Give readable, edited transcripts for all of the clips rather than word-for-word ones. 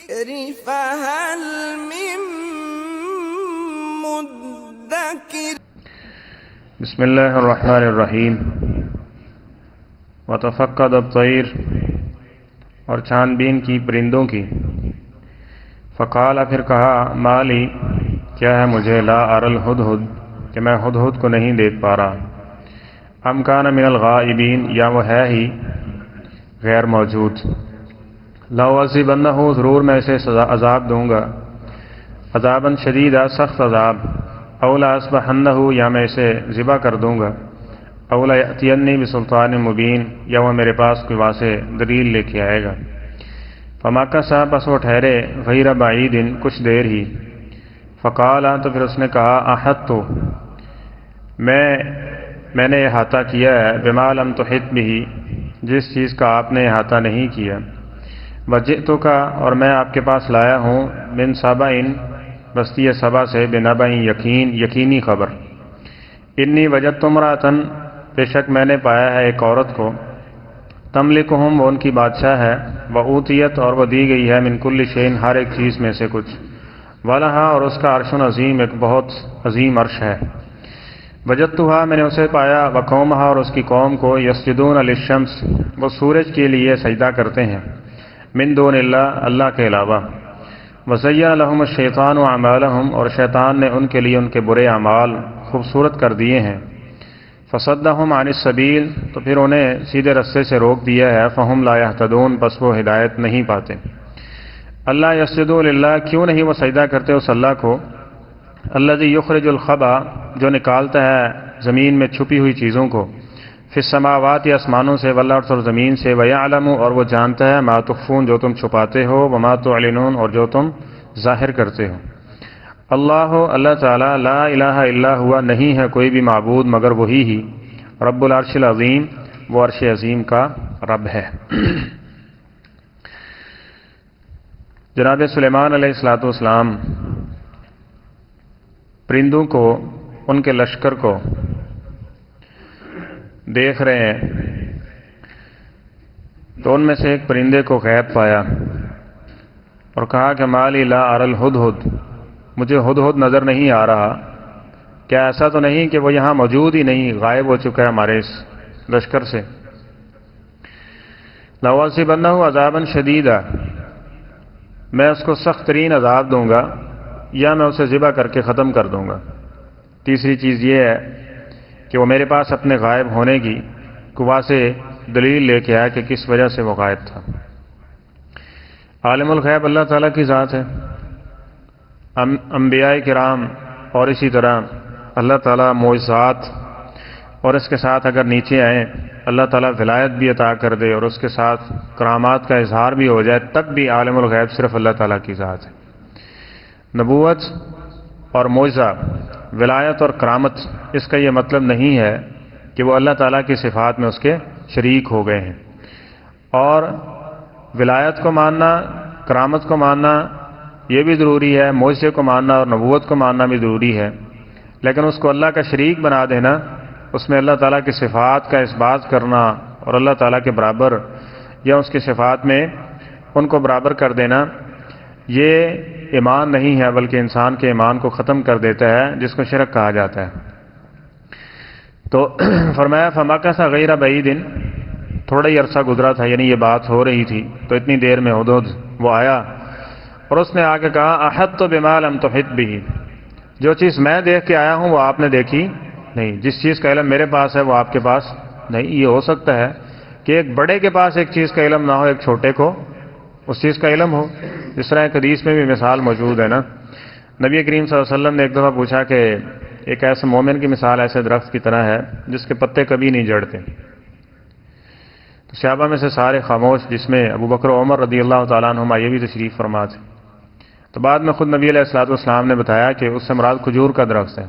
فهل من مدكر بسم اللہ الرحمن الرحیم وتفقد الطیر، اور چھان بین کی پرندوں کی. فقال، پھر کہا، مالی، کیا ہے مجھے، لا اری الہدہد، کہ میں ہدہد کو نہیں دیکھ پا رہا. ام کان من الغائبین، یا وہ ہے ہی غیر موجود. لأعذبنہ، ضرور میں اسے عذاب دوں گا، عذاباً شدیدا، سخت عذاب. او لأصبحنہ، یا میں اسے ذبح کر دوں گا. او لأتینی بسلطان مبین، یا وہ میرے پاس کوئی واضح دلیل لے کے آئے گا. فمکث، پس وہ ٹھہرے، غیر بعید، کچھ دیر ہی. فقال، تو پھر اس نے کہا، احطت، میں نے احاطہ کیا ہے، بما لم تحط بہ، جس چیز کا آپ نے احاطہ نہیں کیا. وجئتک، اور میں آپ کے پاس لایا ہوں، من سبأ، بستی سبا سے، بنبأ یقینی خبر. انی وجدت امرأۃ، بے شک میں نے پایا ہے ایک عورت کو. تملکہم، وہ ان کی بادشاہ ہے. وأوتیت، اور وہ دی گئی ہے، من کل شیء، ہر ایک چیز میں سے کچھ. ولہا، اور اس کا عرش عظیم، ایک بہت عظیم عرش ہے. وجدتہا، میں نے اسے پایا، وقومہا، اور اس کی قوم کو، یسجدون للشمس، وہ سورج کے لیے سجدہ کرتے ہیں، من دون اللہ، اللہ کے علاوہ. وزین لہم الشیطان اعمالہم، اور شیطان نے ان کے لیے ان کے برے اعمال خوبصورت کر دیے ہیں. فصدہم عن السبیل، تو پھر انہیں سیدھے رستے سے روک دیا ہے. فہم لا یہتدون، پس وہ ہدایت نہیں پاتے. اللہ یسجدوا للہ، کیوں نہیں وہ سجدہ کرتے اس اللہ کو. الذی یخرج الخبأ، جو نکالتا ہے زمین میں چھپی ہوئی چیزوں کو. فی السماوات، آسمانوں سے، والارض، اور زمین سے. ویعلم، اور وہ جانتا ہے، ما تخفون، جو تم چھپاتے ہو، وما تعلنون، اور جو تم ظاہر کرتے ہو. اللہ تعالی، لا الہ الا ہوا، نہیں ہے کوئی بھی معبود مگر وہی ہی. رب العرش العظیم، وہ عرش عظیم کا رب ہے. جناب سلیمان علیہ السلام پرندوں کو، ان کے لشکر کو دیکھ رہے ہیں، تو ان میں سے ایک پرندے کو غیب پایا اور کہا کہ مالی لا اری الہدہد، مجھے ہدہد نظر نہیں آ رہا. کیا ایسا تو نہیں کہ وہ یہاں موجود ہی نہیں، غائب ہو چکا ہے ہمارے اس لشکر سے. لأعذبنہ عذابا شدیدا، میں اس کو سخت ترین عذاب دوں گا، یا میں اسے ذبح کر کے ختم کر دوں گا. تیسری چیز یہ ہے کہ وہ میرے پاس اپنے غائب ہونے کی واضح دلیل لے کے آیا کہ کس وجہ سے وہ غائب تھا. عالم الغیب اللہ تعالیٰ کی ذات ہے. انبیاء کرام اور اسی طرح اللہ تعالیٰ معجزات، اور اس کے ساتھ اگر نیچے آئیں اللہ تعالیٰ ولایت بھی عطا کر دے اور اس کے ساتھ کرامات کا اظہار بھی ہو جائے، تب بھی عالم الغیب صرف اللہ تعالیٰ کی ذات ہے. نبوت اور معجزہ، ولایت اور کرامت، اس کا یہ مطلب نہیں ہے کہ وہ اللہ تعالیٰ کی صفات میں اس کے شریک ہو گئے ہیں. اور ولایت کو ماننا، کرامت کو ماننا یہ بھی ضروری ہے، معجزے کو ماننا اور نبوت کو ماننا بھی ضروری ہے، لیکن اس کو اللہ کا شریک بنا دینا، اس میں اللہ تعالیٰ کی صفات کا اس بات کرنا اور اللہ تعالیٰ کے برابر یا اس کی صفات میں ان کو برابر کر دینا، یہ ایمان نہیں ہے، بلکہ انسان کے ایمان کو ختم کر دیتا ہے، جس کو شرک کہا جاتا ہے. تو فرمایا فمکث غیر بعید، تھوڑا ہی عرصہ گزرا تھا، یعنی یہ بات ہو رہی تھی، تو اتنی دیر میں ہدہد وہ آیا اور اس نے آ کے کہا احطت بما لم تحط بہ، جو چیز میں دیکھ کے آیا ہوں وہ آپ نے دیکھی نہیں، جس چیز کا علم میرے پاس ہے وہ آپ کے پاس نہیں. یہ ہو سکتا ہے کہ ایک بڑے کے پاس ایک چیز کا علم نہ ہو، ایک چھوٹے کو اس چیز کا علم ہو. جس طرح ایک حدیث میں بھی مثال موجود ہے نا، نبی کریم صلی اللہ علیہ وسلم نے ایک دفعہ پوچھا کہ ایک ایسے مومن کی مثال ایسے درخت کی طرح ہے جس کے پتے کبھی نہیں جڑتے. تو صحابہ میں سے سارے خاموش، جس میں ابو بکر و عمر رضی اللہ تعالیٰ عنہما یہ بھی تشریف فرما تھے. تو بعد میں خود نبی علیہ السلام نے بتایا کہ اس سے مراد کھجور کا درخت ہے.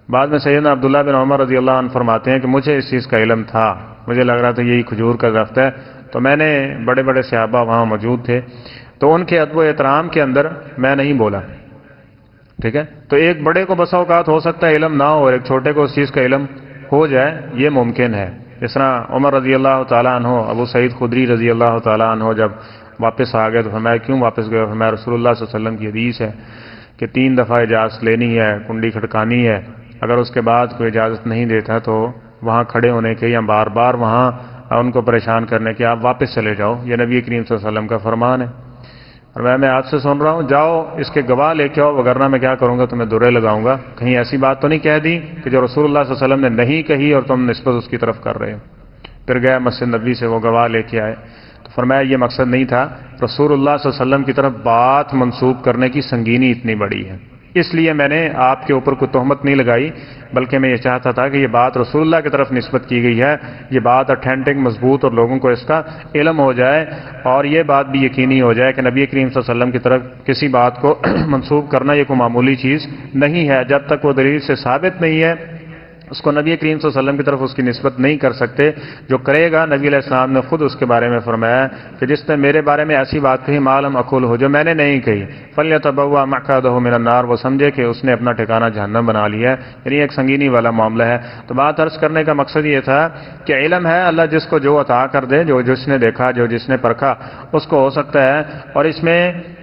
بعد میں سیدنا عبداللہ بن عمر رضی اللہ عنہ فرماتے ہیں کہ مجھے اس چیز کا علم تھا، مجھے لگ رہا تھا یہی کھجور کا درخت ہے، تو میں نے، بڑے بڑے صحابہ وہاں موجود تھے، تو ان کے ادب و احترام کے اندر میں نہیں بولا. ٹھیک ہے، تو ایک بڑے کو بسا اوقات ہو سکتا ہے علم نہ ہو اور ایک چھوٹے کو اس چیز کا علم ہو جائے، یہ ممکن ہے. جس طرح عمر رضی اللہ تعالیٰ عنہ، ابو سعید خدری رضی اللہ تعالیٰ عنہ جب واپس آ گئے تو فرمایا کیوں واپس گئے؟ فرمایا رسول اللہ صلی اللہ علیہ وسلم کی حدیث ہے کہ 3 دفعہ اجازت لینی ہے، کنڈی کھٹکانی ہے، اگر اس کے بعد کوئی اجازت نہیں دیتا تو وہاں کھڑے ہونے کے یا بار بار وہاں ان کو پریشان کرنے کے آپ واپس چلے جاؤ، یہ نبی کریم صلی اللہ علیہ وسلم کا فرمان ہے۔ اور میں آج سے سن رہا ہوں، جاؤ اس کے گواہ لے کے آؤ، وگرنہ میں کیا کروں گا، تمہیں درے لگاؤں گا۔ کہیں ایسی بات تو نہیں کہہ دی کہ جو رسول اللہ صلی اللہ علیہ وسلم نے نہیں کہی اور تم نسبت اس کی طرف کر رہے ہو؟ پھر گیا مسجد نبوی سے وہ گواہ لے کے آئے تو فرمایا یہ مقصد نہیں تھا، رسول اللہ صلی اللہ علیہ وسلم کی طرف بات منسوب کرنے کی سنگینی اتنی بڑی ہے، اس لیے میں نے آپ کے اوپر کوئی تہمت نہیں لگائی، بلکہ میں یہ چاہتا تھا کہ یہ بات رسول اللہ کی طرف نسبت کی گئی ہے، یہ بات اتھینٹک مضبوط اور لوگوں کو اس کا علم ہو جائے، اور یہ بات بھی یقینی ہو جائے کہ نبی کریم صلی اللہ علیہ وسلم کی طرف کسی بات کو منسوب کرنا یہ کوئی معمولی چیز نہیں ہے۔ جب تک وہ دلیل سے ثابت نہیں ہے اس کو نبی کریم صلی اللہ علیہ وسلم کی طرف اس کی نسبت نہیں کر سکتے۔ جو کرے گا، نبی علیہ السلام نے خود اس کے بارے میں فرمایا کہ جس نے میرے بارے میں ایسی بات کہی ما لم اقل ہو، جو میں نے نہیں کہی، فلیتبوأ مقعدہ من النار، وہ سمجھے کہ اس نے اپنا ٹھکانہ جہنم بنا لیا ہے، یعنی ایک سنگینی والا معاملہ ہے۔ تو بات عرض کرنے کا مقصد یہ تھا کہ علم ہے، اللہ جس کو جو عطا کر دے، جو جس نے دیکھا، جو جس نے پرکھا، اس کو ہو سکتا ہے، اور اس میں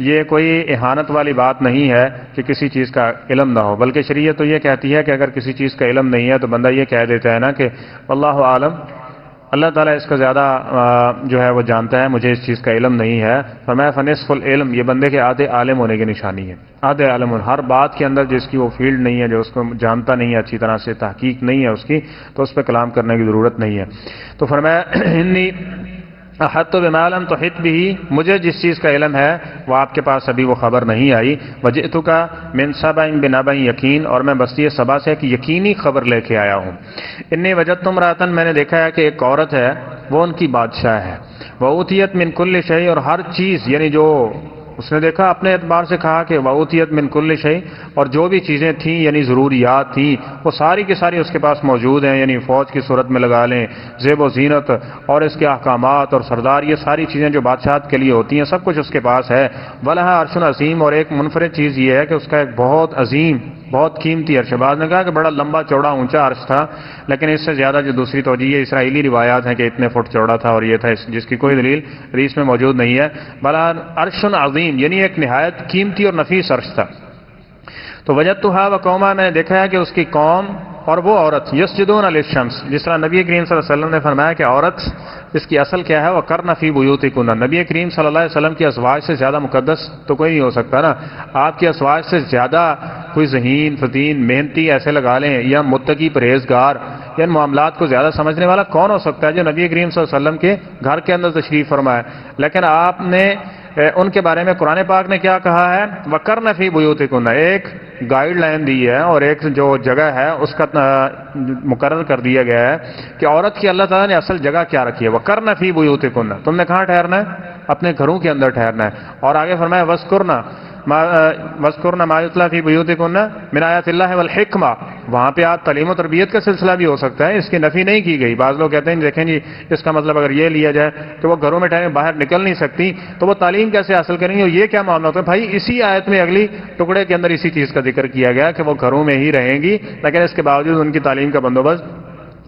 یہ کوئی اہانت والی بات نہیں ہے کہ کسی چیز کا علم نہ ہو، بلکہ شریعت تو یہ کہتی ہے کہ اگر کسی چیز کا علم نہیں ہے تو بندہ یہ کہہ دیتا ہے نا کہ واللہ عالم، اللہ تعالیٰ اس کا زیادہ جو ہے وہ جانتا ہے، مجھے اس چیز کا علم نہیں ہے۔ فرمایا فنصف العلم، یہ بندے کے آدھے عالم ہونے کی نشانی ہے، آدھے عالم، ہر بات کے اندر جس کی وہ فیلڈ نہیں ہے، جو اس کو جانتا نہیں ہے اچھی طرح سے، تحقیق نہیں ہے اس کی، تو اس پہ کلام کرنے کی ضرورت نہیں ہے۔ تو فرمایا انی احط بما لم تحط به، مجھے جس چیز کا علم ہے وہ آپ کے پاس ابھی وہ خبر نہیں آئی۔ وجئتک من سبع بنبأ یقین، اور میں بستی سبا سے ایک یقینی خبر لے کے آیا ہوں۔ انی وجدت امرأۃ، میں نے دیکھا ہے کہ ایک عورت ہے، وہ ان کی بادشاہ ہے، وأوتیت من کل شیء، اور ہر چیز، یعنی جو اس نے دیکھا اپنے اعتبار سے کہا کہ وأوتیت من کل شیء، اور جو بھی چیزیں تھیں یعنی ضروریات تھیں وہ ساری کی ساری اس کے پاس موجود ہیں، یعنی فوج کی صورت میں لگا لیں، زیب و زینت اور اس کے احکامات اور سردار، یہ ساری چیزیں جو بادشاہت کے لیے ہوتی ہیں سب کچھ اس کے پاس ہے۔ وَلَهَا عَرْشٌ عَظِيمٌ، اور ایک منفرد چیز یہ ہے کہ اس کا ایک بہت عظیم، بہت قیمتی عرش ہے۔ بعض نے کہا کہ بڑا لمبا چوڑا اونچا عرش تھا، لیکن اس سے زیادہ جو دوسری توجہ ہے، اسرائیلی روایات ہیں کہ اتنے فٹ چوڑا تھا اور یہ تھا، جس کی کوئی دلیل حدیث میں موجود نہیں ہے۔ بلا عرش عظیم، یعنی ایک نہایت قیمتی اور نفیس عرش تھا۔ تو وجدتھا وقوما، میں نے دیکھا ہے کہ اس کی قوم اور وہ عورت یسجدون للشمس، جس طرح نبی کریم صلی اللہ علیہ وسلم نے فرمایا کہ عورت اس کی اصل کیا ہے، وقرن فی بیوتکن، نبی کریم صلی اللہ علیہ وسلم کی ازواج سے زیادہ مقدس تو کوئی نہیں ہو سکتا نا، آپ کی ازواج سے زیادہ کوئی ذہین فتین محنتی ایسے لگا لیں یا متقی پرہیزگار یا ان معاملات کو زیادہ سمجھنے والا کون ہو سکتا ہے جو نبی کریم صلی اللہ علیہ وسلم کے گھر کے اندر تشریف فرمائے۔ لیکن آپ نے ان کے بارے میں قرآن پاک نے کیا کہا ہے، وَقَرْنَ فِي بُيُوتِكُنَّ، ایک گائیڈ لائن دی ہے اور ایک جو جگہ ہے اس کا مقرر کر دیا گیا ہے کہ عورت کی اللہ تعالیٰ نے اصل جگہ کیا رکھی ہے۔ وَقَرْنَ فِي بُيُوتِكُنَّ، تم نے کہاں ٹھہرنا ہے؟ اپنے گھروں کے اندر ٹھہرنا ہے۔ اور آگے فرمایا وَاذْكُرْنَ مَا يُتْلَىٰ فِي بُيُوتِكُنَّ مِنْ آيَاتِ اللَّهِ وَالْحِكْمَةِ، وہاں پہ آپ تعلیم و تربیت کا سلسلہ بھی ہو سکتا ہے، اس کی نفی نہیں کی گئی۔ بعض لوگ کہتے ہیں دیکھیں جی اس کا مطلب اگر یہ لیا جائے کہ وہ گھروں میں ٹھہرے باہر نکل نہیں سکتی تو وہ تعلیم کیسے حاصل کریں گے، یہ کیا معاملہ ہوتا ہے؟ بھائی اسی آیت میں اگلی ٹکڑے کے اندر اسی چیز کا ذکر کیا گیا کہ وہ گھروں میں ہی رہیں گی، لیکن اس کے باوجود ان کی تعلیم کا بندوبست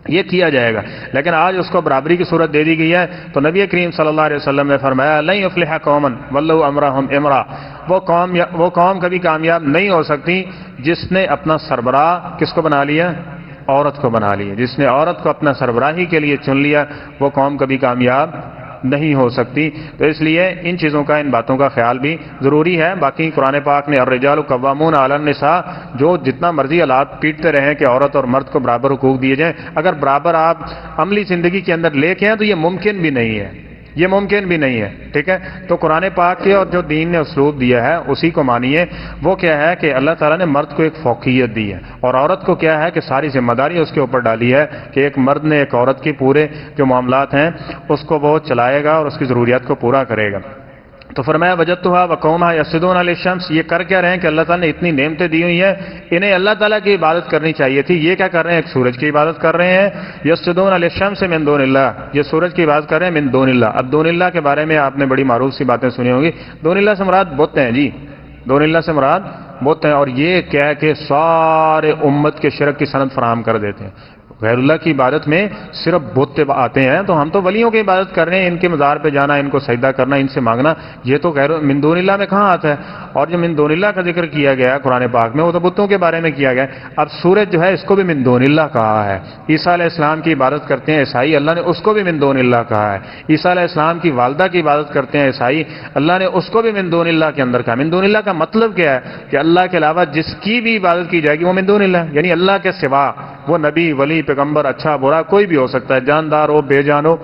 یہ کیا جائے گا۔ لیکن آج اس کو برابری کی صورت دے دی گئی ہے، تو نبی کریم صلی اللہ علیہ وسلم نے فرمایا لن یفلح قوما ولوا امرهم امرا، وہ قوم کبھی کامیاب نہیں ہو سکتی جس نے اپنا سربراہ کس کو بنا لیا؟ عورت کو بنا لیا۔ جس نے عورت کو اپنا سربراہی کے لیے چن لیا وہ قوم کبھی کامیاب نہیں ہو سکتی۔ تو اس لیے ان چیزوں کا، ان باتوں کا خیال بھی ضروری ہے۔ باقی قرآن پاک نے الرجال قوامون علی النساء، جو جتنا مرضی آلات پیٹتے رہیں کہ عورت اور مرد کو برابر حقوق دیے جائیں، اگر برابر آپ عملی زندگی کے اندر لے کے ہیں تو یہ ممکن بھی نہیں ہے، یہ ممکن بھی نہیں ہے، ٹھیک ہے؟ تو قرآن پاک کے اور جو دین نے اسلوب دیا ہے اسی کو مانیے۔ وہ کیا ہے کہ اللہ تعالیٰ نے مرد کو ایک فوقیت دی ہے اور عورت کو کیا ہے کہ ساری ذمہ داری اس کے اوپر ڈالی ہے کہ ایک مرد نے ایک عورت کی پورے جو معاملات ہیں اس کو وہ چلائے گا اور اس کی ضروریات کو پورا کرے گا۔ تو فرمایا وجدتھا وقوما یسجدون للشمس، یہ کر کیا رہے ہیں کہ اللہ تعالیٰ نے اتنی نعمتیں دی ہوئی ہیں، انہیں اللہ تعالیٰ کی عبادت کرنی چاہیے تھی، یہ کیا کر رہے ہیں؟ ایک سورج کی عبادت کر رہے ہیں۔ یسجدون للشمس من دون اللہ، یہ سورج کی عبادت کر رہے ہیں من دون اللہ۔ اب دون اللہ کے بارے میں آپ نے بڑی معروف سی باتیں سنی ہوں گی۔ دون اللہ سے مراد بت ہیں جی، دون اللہ سے مراد بت ہیں، اور یہ کہہ کہ سارے امت کے شرک کی سند فراہم کر دیتے ہیں۔ غیر اللہ کی عبادت میں صرف بت آتے ہیں، تو ہم تو ولیوں کی عبادت کر رہے ہیں، ان کے مزار پہ جانا، ان کو سجدہ کرنا، ان سے مانگنا، یہ تو غیر من دون اللہ میں کہاں آتا ہے؟ اور جو من دون اللہ کا ذکر کیا گیا ہے قرآن پاک میں، وہ تو بتوں کے بارے میں کیا گیا ہے۔ اب سورج جو ہے اس کو بھی من دون اللہ کہا ہے۔ عیسیٰ علیہ السلام کی عبادت کرتے ہیں عیسائی، اللہ نے اس کو بھی من دون اللہ کہا ہے۔ عیسیٰ علیہ السلام کی والدہ کی عبادت کرتے ہیں عیسائی، اللہ نے اس کو بھی من دون اللہ کے اندر کہا۔ من دون اللہ کا مطلب کیا ہے؟ کہ اللہ کے علاوہ جس کی بھی عبادت کی جائے گی وہ من دون اللہ، یعنی اللہ کے سوا، وہ نبی، ولی، پیغمبر، اچھا برا کوئی بھی ہو سکتا ہے، جاندار ہو، بے جان ہو،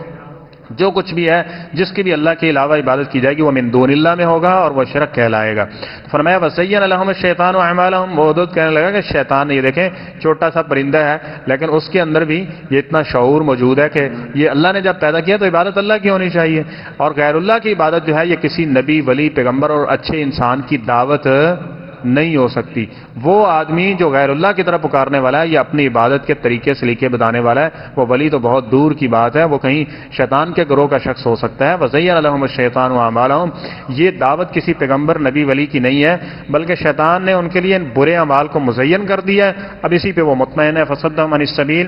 جو کچھ بھی ہے، جس کی بھی اللہ کے علاوہ عبادت کی جائے گی وہ من دون اللہ میں ہوگا اور وہ شرک کہلائے گا۔ فرمایا وَزَيَّنَ لَهُمُ الشَّيْطَانُ أَعْمَالَهُم، مودود کہنے لگا کہ شیطان، یہ دیکھیں چھوٹا سا پرندہ ہے لیکن اس کے اندر بھی یہ اتنا شعور موجود ہے کہ یہ اللہ نے جب پیدا کیا تو عبادت اللہ کی ہونی چاہیے، اور غیر اللہ کی عبادت جو ہے یہ کسی نبی، ولی، پیغمبر اور اچھے انسان کی دعوت نہیں ہو سکتی۔ وہ آدمی جو غیر اللہ کی طرف پکارنے والا ہے یا اپنی عبادت کے طریقے سلیقے بتانے والا ہے، وہ ولی تو بہت دور کی بات ہے، وہ کہیں شیطان کے گروہ کا شخص ہو سکتا ہے۔ وَزَيَّنَ لَهُمُ الشَّيْطَانُ أَعْمَالَهُم، یہ دعوت کسی پیغمبر، نبی، ولی کی نہیں ہے، بلکہ شیطان نے ان کے لیے برے اعمال کو مزین کر دیا ہے، اب اسی پہ وہ مطمئن ہے۔ فَصَدَّهُمْ عَنِ السَّبِيلِ،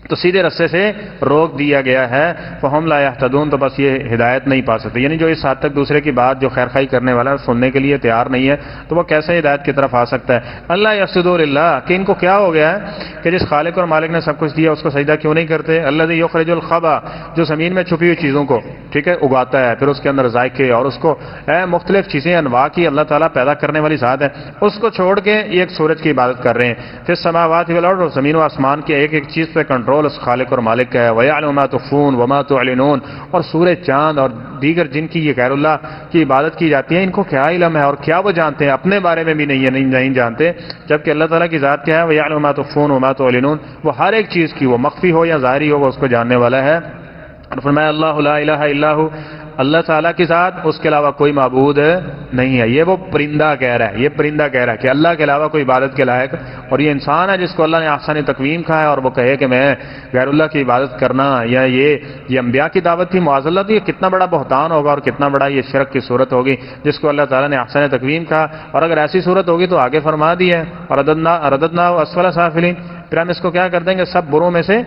تو سیدھے رستے سے روک دیا گیا ہے۔ فَهُمْ لَا يَهْتَدُونَ، تو بس یہ ہدایت نہیں پا سکتے، یعنی جو اس حد تک دوسرے کی بات، جو خیر خواہی کرنے والا سننے کے لیے تیار نہیں ہے، تو وہ کیسے ہدایت کی طرف آ سکتا ہے؟ اللہ یسجدوا للہ، کہ ان کو کیا ہو گیا ہے کہ جس خالق اور مالک نے سب کچھ دیا اس کو سجدہ کیوں نہیں کرتے؟ الذی یخرج الخبا، جو زمین میں چھپی ہوئی چیزوں کو ٹھیک ہے اگاتا ہے، پھر اس کے اندر ذائقے اور اس کو مختلف چیزیں انواع کی اللہ تعالیٰ پیدا کرنے والی ذات ہے، اس کو چھوڑ کے یہ ایک سورج کی عبادت کر رہے ہیں۔ پھر السماوات والارض، اور زمین و آسمان کے ایک ایک چیز پہ کنٹرول اس خالق اور مالک کا ہے۔ وَيَعْلَمُ مَا تُخْفُونَ وَمَا تُعْلِنُونَ، اور سورج، چاند اور دیگر جن کی یہ غیر اللہ کی عبادت کی جاتی ہے، ان کو کیا علم ہے اور کیا وہ جانتے ہیں؟ اپنے بارے میں بھی نہیں جانتے، جبکہ اللہ تعالیٰ کی ذات کیا ہے؟ وَيَعْلَمُ مَا تُخْفُونَ وَمَا تُعْلِنُونَ، وہ ہر ایک چیز کی، وہ مخفی ہو یا ظاہری ہو، وہ اس کو جاننے والا ہے۔ اور فرمایا اللہ لا الہ الا ہو، اللہ تعالیٰ کی ذات، اس کے علاوہ کوئی معبود نہیں ہے۔ یہ وہ پرندہ کہہ رہا ہے، یہ پرندہ کہہ رہا ہے کہ اللہ کے علاوہ کوئی عبادت کے لائق، اور یہ انسان ہے جس کو اللہ نے احسن تقویم کہا ہے، اور وہ کہے کہ میں غیر اللہ کی عبادت کرنا، یا یہ انبیاء کی دعوت تھی معاذ اللہ، تو یہ کتنا بڑا بہتان ہوگا اور کتنا بڑا یہ شرک کی صورت ہوگی جس کو اللہ تعالیٰ نے احسن تقویم کہا۔ اور اگر ایسی صورت ہوگی تو آگے فرما دی ہے اور رددنا اسفل سافلین، پھر ہم اس کو کیا کر دیں گے؟ سب بروں میں سے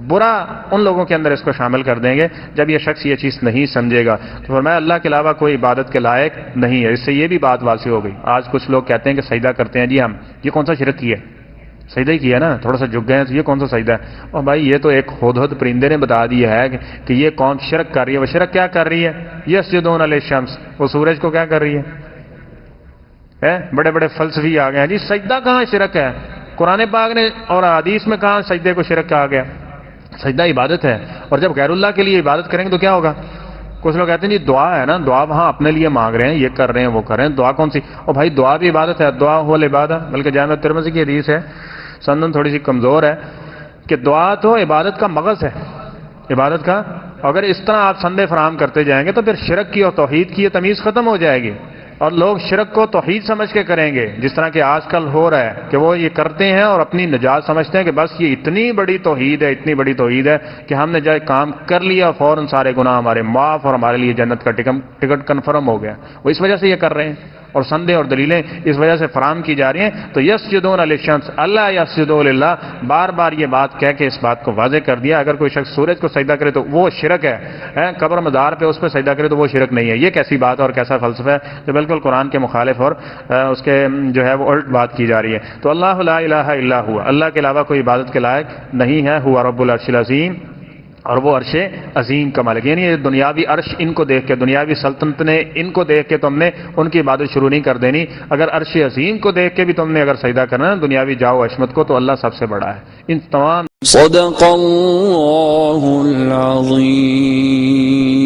برا ان لوگوں کے اندر اس کو شامل کر دیں گے جب یہ شخص یہ چیز نہیں سمجھے گا۔ تو فرمایا اللہ کے علاوہ کوئی عبادت کے لائق نہیں ہے۔ اس سے یہ بھی بات واضح ہو گئی۔ آج کچھ لوگ کہتے ہیں کہ سجدہ کرتے ہیں، جی ہم یہ کون سا شرک کیا ہے؟ سجدہ ہی کیا نا، تھوڑا سا جھک گئے ہیں، تو یہ کون سا سجدہ ہے؟ اور بھائی یہ تو ایک ہدہد پرندے نے بتا دیا ہے کہ یہ قوم شرک کر رہی ہے۔ وہ شرک کیا کر رہی ہے؟ یسجدون للشمس، وہ سورج کو کیا کر رہی ہے؟ بڑے بڑے فلسفی آ گئے ہیں، جی سجدہ کہاں شرک ہے؟ قرآن پاک نے اور حدیث میں کہاں سجدے کو شرک کہا گیا؟ سجدہ عبادت ہے، اور جب غیر اللہ کے لیے عبادت کریں گے تو کیا ہوگا؟ کچھ لوگ کہتے ہیں جی دعا ہے نا، دعا وہاں اپنے لیے مانگ رہے ہیں، یہ کر رہے ہیں وہ کر رہے ہیں، دعا کون سی؟ اور بھائی دعا بھی عبادت ہے، دعا هو العبادہ، بلکہ جامع ترمذی کی حدیث ہے، سندن تھوڑی سی کمزور ہے، کہ دعا تو عبادت کا مغز ہے، عبادت کا۔ اگر اس طرح آپ سندے فراہم کرتے جائیں گے تو پھر شرک کی اور توحید کی یہ تمیز ختم ہو جائے گی، اور لوگ شرک کو توحید سمجھ کے کریں گے، جس طرح کہ آج کل ہو رہا ہے کہ وہ یہ کرتے ہیں اور اپنی نجات سمجھتے ہیں کہ بس یہ اتنی بڑی توحید ہے، اتنی بڑی توحید ہے کہ ہم نے جو کام کر لیا فوراً سارے گناہ ہمارے معاف اور ہمارے لیے جنت کا ٹکٹ کنفرم ہو گیا۔ وہ اس وجہ سے یہ کر رہے ہیں، اور سندے اور دلیلیں اس وجہ سے فراہم کی جا رہی ہیں۔ تو یسجدون للشمس، اللہ یسجدوا للہ، بار بار یہ بات کہہ کے اس بات کو واضح کر دیا۔ اگر کوئی شخص سورج کو سجدہ کرے تو وہ شرک ہے، قبر مزار پہ اس پہ سجدہ کرے تو وہ شرک نہیں ہے۔ یہ کیسی بات اور کیسا فلسفہ ہے جو بالکل قرآن کے مخالف اور اس کے جو ہے وہ الٹ بات کی جا رہی ہے۔ تو اللہ لا الہ الا ہوا، اللہ کے علاوہ کوئی عبادت کے لائق نہیں ہے، ہوا رب العرش العظیم، اور وہ عرش عظیم کا مالک، یعنی یہ دنیاوی عرش ان کو دیکھ کے، دنیاوی سلطنت نے ان کو دیکھ کے تم نے ان کی عبادت شروع نہیں کر دینی۔ اگر عرش عظیم کو دیکھ کے بھی تم نے اگر سجدہ کرنا ہے دنیاوی جاؤ عشمت کو، تو اللہ سب سے بڑا ہے۔ ان تمام صدق اللہ العظیم۔